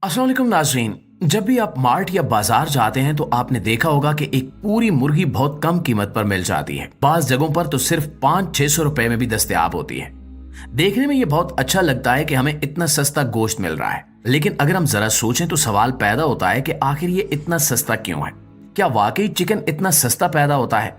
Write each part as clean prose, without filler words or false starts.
अस्सलाम वालेकुम नाज़रीन। जब भी आप मार्ट या बाजार जाते हैं तो आपने देखा होगा कि एक पूरी मुर्गी बहुत कम कीमत पर मिल जाती है। बाज़ जगहों पर तो सिर्फ 500-600 रुपए में भी दस्तयाब होती है। देखने में ये बहुत अच्छा लगता है कि हमें इतना सस्ता गोश्त मिल रहा है, लेकिन अगर हम जरा सोचें तो सवाल पैदा होता है कि आखिर ये इतना सस्ता क्यों है। क्या वाकई चिकन इतना सस्ता पैदा होता है?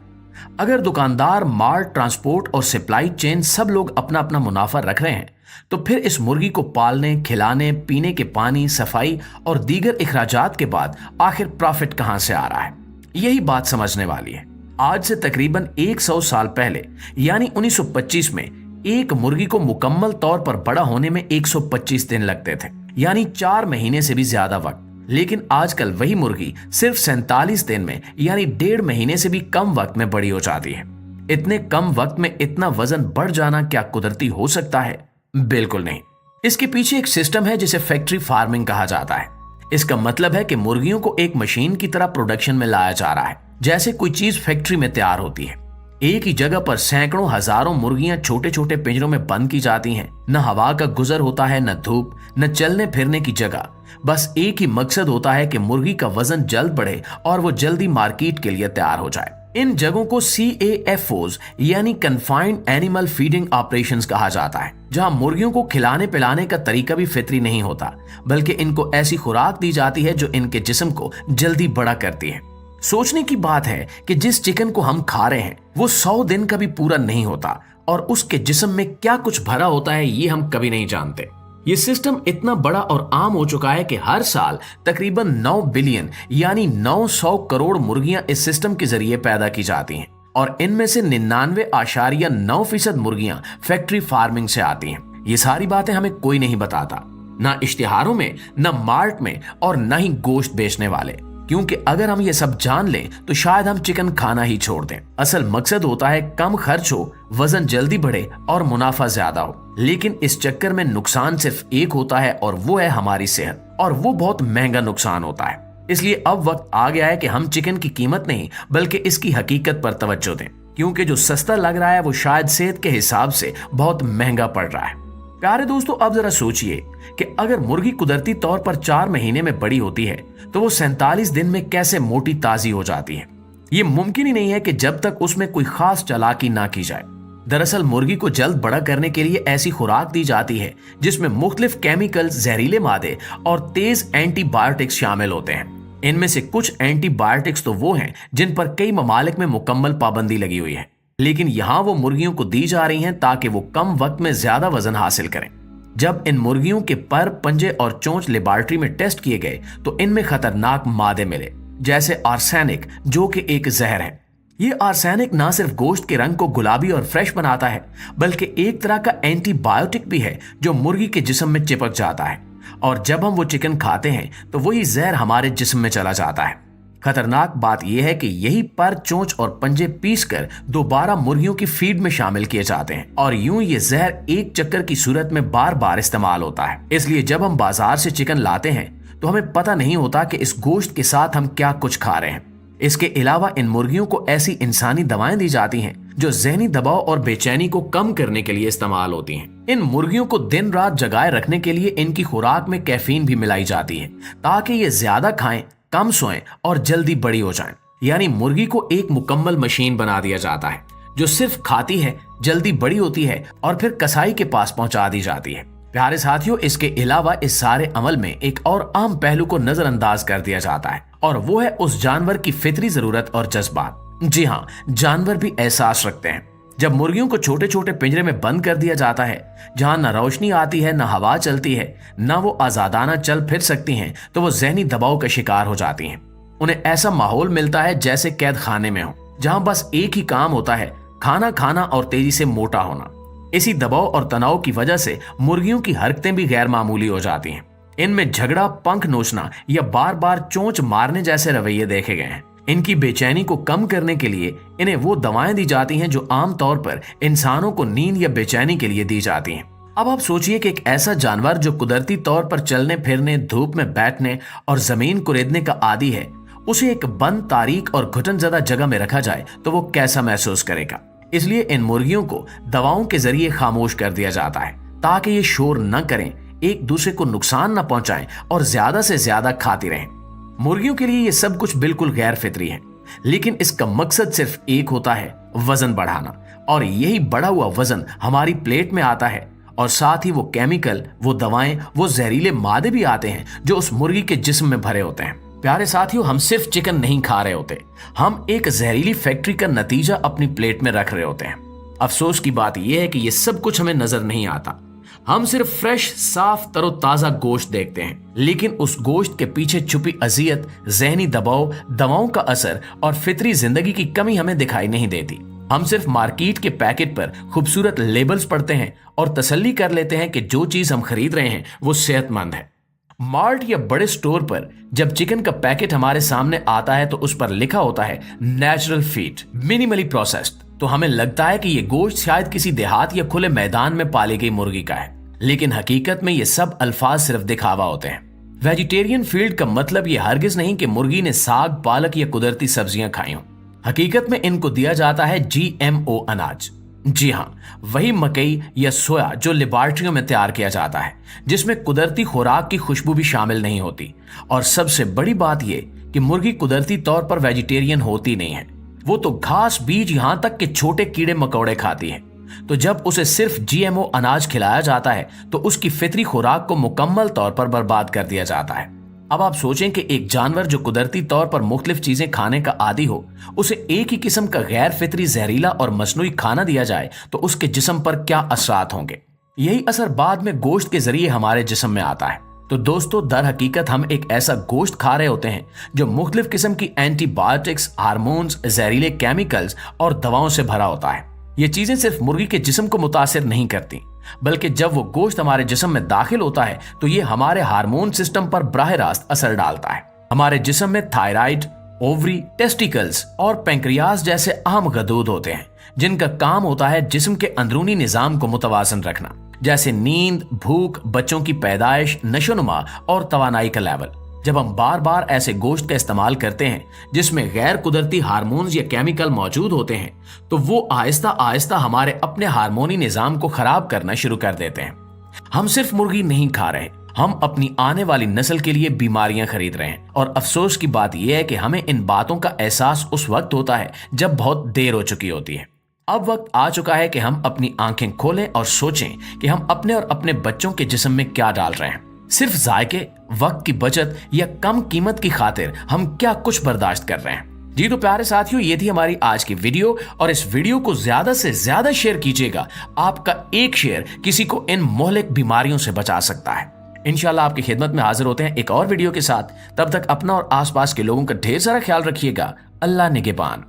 अगर दुकानदार, मार्ट, ट्रांसपोर्ट और सप्लाई चेन सब लोग अपना अपना मुनाफा रख रहे हैं, तो फिर इस मुर्गी को पालने, खिलाने, पीने के पानी, सफाई और दीगर इखराजात के बाद आखिर प्रॉफिट कहां से आ रहा है? यही बात समझने वाली है। आज से तकरीबन 100 साल पहले यानी 1925 में एक मुर्गी को मुकम्मल तौर पर बड़ा होने में 125 दिन लगते थे, यानी 4 महीने से भी ज्यादा वक्त। लेकिन आजकल वही मुर्गी सिर्फ 47 दिन में यानी 1.5 महीने से भी कम वक्त में बड़ी हो जाती है। इतने कम वक्त में इतना वजन बढ़ जाना क्या कुदरती हो सकता है? बिल्कुल नहीं। इसके पीछे एक सिस्टम है जिसे फैक्ट्री फार्मिंग कहा जाता है। इसका मतलब है कि मुर्गियों को एक मशीन की तरह प्रोडक्शन में लाया जा रहा है, जैसे कोई चीज फैक्ट्री में तैयार होती है। एक ही जगह पर सैकड़ों हजारों मुर्गियां छोटे छोटे पिंजरों में बंद की जाती हैं। न हवा का गुजर होता है, न धूप, न चलने फिरने की जगह। बस एक ही मकसद होता है कि मुर्गी का वजन जल्द बढ़े और वो जल्दी मार्केट के लिए तैयार हो जाए। इन जगहों को CAFOs यानी कन्फाइंड एनिमल फीडिंग ऑपरेशंस कहा जाता है, जहां मुर्गियों को खिलाने पिलाने का तरीका भी फितरी नहीं होता, बल्कि इनको ऐसी खुराक दी जाती है जो इनके जिस्म को जल्दी बड़ा करती है। सोचने की बात है कि जिस चिकन को हम खा रहे हैं वो 100 दिन का भी पूरा नहीं होता, और उसके जिस्म में क्या कुछ भरा होता है ये हम कभी नहीं जानते। ये सिस्टम इतना बड़ा और आम हो चुका है कि हर साल तकरीबन 9 बिलियन यानी 900 करोड़ मुर्गियां इस सिस्टम के जरिए पैदा की जाती हैं, और इनमें से 99.9% मुर्गियां फैक्ट्री फार्मिंग से आती हैं। ये सारी बातें हमें कोई नहीं बताता, ना इश्तिहारों में, ना मार्ट में, और ना ही गोश्त बेचने वाले, क्योंकि अगर हम ये सब जान लें तो शायद हम चिकन खाना ही छोड़ दें। असल मकसद होता है कम खर्च हो, वजन जल्दी बढ़े और मुनाफा ज्यादा हो। लेकिन इस चक्कर में नुकसान सिर्फ एक होता है, और वो है हमारी सेहत, और वो बहुत महंगा नुकसान होता है। इसलिए अब वक्त आ गया है कि हम चिकन की कीमत नहीं बल्कि इसकी हकीकत पर तवज्जो दें, क्योंकि जो सस्ता लग रहा है वो शायद सेहत के हिसाब से बहुत महंगा पड़ रहा है। प्यारे दोस्तों, अब जरा सोचिए कि अगर मुर्गी कुदरती तौर पर 4 महीने में बड़ी होती है तो वो 47 दिन में कैसे मोटी ताजी हो जाती है। ये मुमकिन ही नहीं है कि जब तक उसमें कोई खास चालाकी ना की जाए। दरअसल मुर्गी को जल्द बड़ा करने के लिए ऐसी खुराक दी जाती है जिसमें मुख्तलिफ केमिकल्स, जहरीले मादे और तेज एंटीबायोटिक्स शामिल होते हैं। इनमें से कुछ एंटीबायोटिक्स तो वो हैं जिन पर कई ममालिक में मुकम्मल पाबंदी लगी हुई है, लेकिन यहाँ वो मुर्गियों को दी जा रही हैं ताकि वो कम वक्त में ज्यादा वजन हासिल करें। जब इन मुर्गियों के पर, पंजे और चोंच लेबोरेटरी में टेस्ट किए गए तो इनमें खतरनाक मादे मिले, जैसे आर्सेनिक, जो कि एक जहर है। ये आर्सेनिक ना सिर्फ गोश्त के रंग को गुलाबी और फ्रेश बनाता है, बल्कि एक तरह का एंटीबायोटिक भी है जो मुर्गी के जिस्म में चिपक जाता है, और जब हम वो चिकन खाते हैं तो वही जहर हमारे जिस्म में चला जाता है। खतरनाक बात यह है कि यही पर, चोंच और पंजे पीसकर दोबारा मुर्गियों की फीड में शामिल किए जाते हैं, और यूं ये जहर एक चक्कर की सूरत में बार बार इस्तेमाल होता है। इसलिए जब हम बाजार से चिकन लाते हैं तो हमें पता नहीं होता कि इस गोश्त के साथ हम क्या कुछ खा रहे हैं। इसके अलावा इन मुर्गियों को ऐसी इंसानी दवाएं दी जाती हैं जो जहनी दबाव और बेचैनी को कम करने के लिए इस्तेमाल होती हैं। इन मुर्गियों को दिन रात जगाए रखने के लिए इनकी खुराक में कैफीन भी मिलाई जाती है, ताकि ये ज्यादा खाएं, कम सोएं और जल्दी बड़ी हो जाएं। यानी मुर्गी को एक मुकम्मल मशीन बना दिया जाता है जो सिर्फ खाती है, जल्दी बड़ी होती है और फिर कसाई के पास पहुंचा दी जाती है। प्यारे साथियों, इसके अलावा इस सारे अमल में एक और आम पहलू को नजरअंदाज कर दिया जाता है, और वो है उस जानवर की फितरी जरूरत और जज्बात। जी हाँ, जानवर भी एहसास रखते हैं। जब मुर्गियों को छोटे छोटे पिंजरे में बंद कर दिया जाता है, जहां न रोशनी आती है, न हवा चलती है, न वो आजादाना चल फिर सकती हैं, तो वो जहनी दबाव का शिकार हो जाती हैं। उन्हें ऐसा माहौल मिलता है जैसे कैद खाने में हो, जहां बस एक ही काम होता है, खाना खाना और तेजी से मोटा होना। इसी दबाव और तनाव की वजह से मुर्गियों की हरकतें भी गैर मामूली हो जाती हैं। इनमें झगड़ा, पंख नोचना या बार बार चोंच मारने जैसे रवैये देखे गए हैं। इनकी बेचैनी को कम करने के लिए इन्हें वो दवाएं दी जाती हैं जो आमतौर पर इंसानों को नींद या बेचैनी के लिए दी जाती हैं। अब आप सोचिए कि एक ऐसा जानवर जो कुदरती तौर पर चलने फिरने, धूप में बैठने और जमीन कुरेदने का आदी है, उसे एक बंद, तारीक और घुटनज़दा जगह में रखा जाए तो वो कैसा महसूस करेगा। इसलिए इन मुर्गियों को दवाओं के जरिए खामोश कर दिया जाता है ताकि ये शोर न करें, एक दूसरे को नुकसान न पहुंचाएं और ज्यादा से ज्यादा खाती रहें। मुर्गियों के लिए ये सब कुछ बिल्कुल गैर फितरी है, लेकिन इसका मकसद सिर्फ एक होता है, वजन बढ़ाना। और यही बढ़ा हुआ वजन हमारी प्लेट में आता है और साथ ही वो केमिकल, वो दवाएं, वो जहरीले मादे भी आते हैं जो उस मुर्गी के जिस्म में भरे होते हैं। प्यारे साथियों, हम सिर्फ चिकन नहीं खा रहे होते, हम एक जहरीली फैक्ट्री का नतीजा अपनी प्लेट में रख रहे होते हैं। अफसोस की बात यह है कि ये सब कुछ हमें नजर नहीं आता। हम सिर्फ फ्रेश, साफ, तरोताजा गोश्त देखते हैं, लेकिन उस गोश्त के पीछे छुपी अजियत, जहनी दबाव, दवाओं का असर और फितरी जिंदगी की कमी हमें दिखाई नहीं देती। हम सिर्फ मार्केट के पैकेट पर खूबसूरत लेबल्स पढ़ते हैं और तसल्ली कर लेते हैं कि जो चीज हम खरीद रहे हैं वो सेहतमंद है। मार्ट या बड़े स्टोर पर जब चिकन का पैकेट हमारे सामने आता है तो उस पर लिखा होता है नेचुरल फीड, मिनिमली प्रोसेस्ड, तो हमें लगता है कि ये गोश्त शायद किसी देहात या खुले मैदान में पाली गई मुर्गी का है, लेकिन हकीकत में ये सब अल्फाज सिर्फ दिखावा होते हैं। वेजिटेरियन फील्ड का मतलब ये हरगिज नहीं कि मुर्गी ने साग, पालक या कुदरती सब्जियां खाई हों। हकीकत में इनको दिया जाता है GMO अनाज। जी हाँ, वही मकई या सोया जो लेबोरेटरियों में तैयार किया जाता है, जिसमें कुदरती खुराक की खुशबू भी शामिल नहीं होती। और सबसे बड़ी बात यह कि मुर्गी कुदरती तौर पर वेजिटेरियन होती नहीं है, वो तो घास, बीज, यहां तक कि छोटे कीड़े मकोड़े खाती है। तो जब उसे सिर्फ GMO अनाज खिलाया जाता है तो उसकी फितरी खुराक को मुकम्मल तौर पर बर्बाद कर दिया जाता है। अब आप सोचें कि एक जानवर जो कुदरती तौर पर मुख्तलिफ चीजें खाने का आदी हो, उसे एक ही किस्म का गैर फितरी, जहरीला और मसनूई खाना दिया जाए तो उसके जिस्म पर क्या असरात होंगे। यही असर बाद में गोश्त के जरिए हमारे जिस्म में आता है। तो दोस्तों, दर हकीकत हम एक ऐसा गोश्त खा रहे होते हैं जो मुख्तलिफ किस्म की एंटीबायोटिक्स, हार्मोन्स, जहरीले केमिकल्स और दवाओं से भरा होता है। ये चीजें सिर्फ मुर्गी के जिस्म को मुतासिर नहीं करती, बल्कि जब वो गोश्त हमारे जिस्म में दाखिल होता है तो ये हमारे हार्मोन सिस्टम पर बराह रास्त असर डालता है। हमारे जिस्म में थायराइड, ओवरी, टेस्टिकल्स और पैंक्रियाज जैसे अहम गदूद होते हैं, जिनका काम होता है जिस्म के अंदरूनी निजाम को मुतवाजन रखना, जैसे नींद, भूख, बच्चों की पैदाइश, नशोनुमा और तवानाई का लेवल। जब हम बार बार ऐसे गोश्त का इस्तेमाल करते हैं जिसमें गैर कुदरती हार्मोन्स या केमिकल मौजूद होते हैं, तो वो आहिस्ता आहिस्ता हमारे अपने हार्मोनी निजाम को खराब करना शुरू कर देते हैं। हम सिर्फ मुर्गी नहीं खा रहे, हम अपनी आने वाली नस्ल के लिए बीमारियां खरीद रहे हैं। और अफसोस की बात यह है कि हमें इन बातों का एहसास उस वक्त होता है जब बहुत देर हो चुकी होती है। अब वक्त आ चुका है कि हम अपनी आंखें खोलें और सोचें कि हम अपने और अपने बच्चों के जिस्म में क्या डाल रहे हैं। सिर्फ जायके, वक्त की बचत या कम कीमत की खातिर हम क्या कुछ बर्दाश्त कर रहे हैं। जी तो प्यारे साथियों, ये थी हमारी आज की वीडियो, और इस वीडियो को ज्यादा से ज्यादा शेयर कीजिएगा। आपका एक शेयर किसी को इन मोहलिक बीमारियों से बचा सकता है। इंशाल्लाह आपकी खिदमत में हाजिर होते हैं एक और वीडियो के साथ। तब तक अपना और आसपास के लोगों का ढेर सारा ख्याल रखिएगा। अल्लाह निगहबान।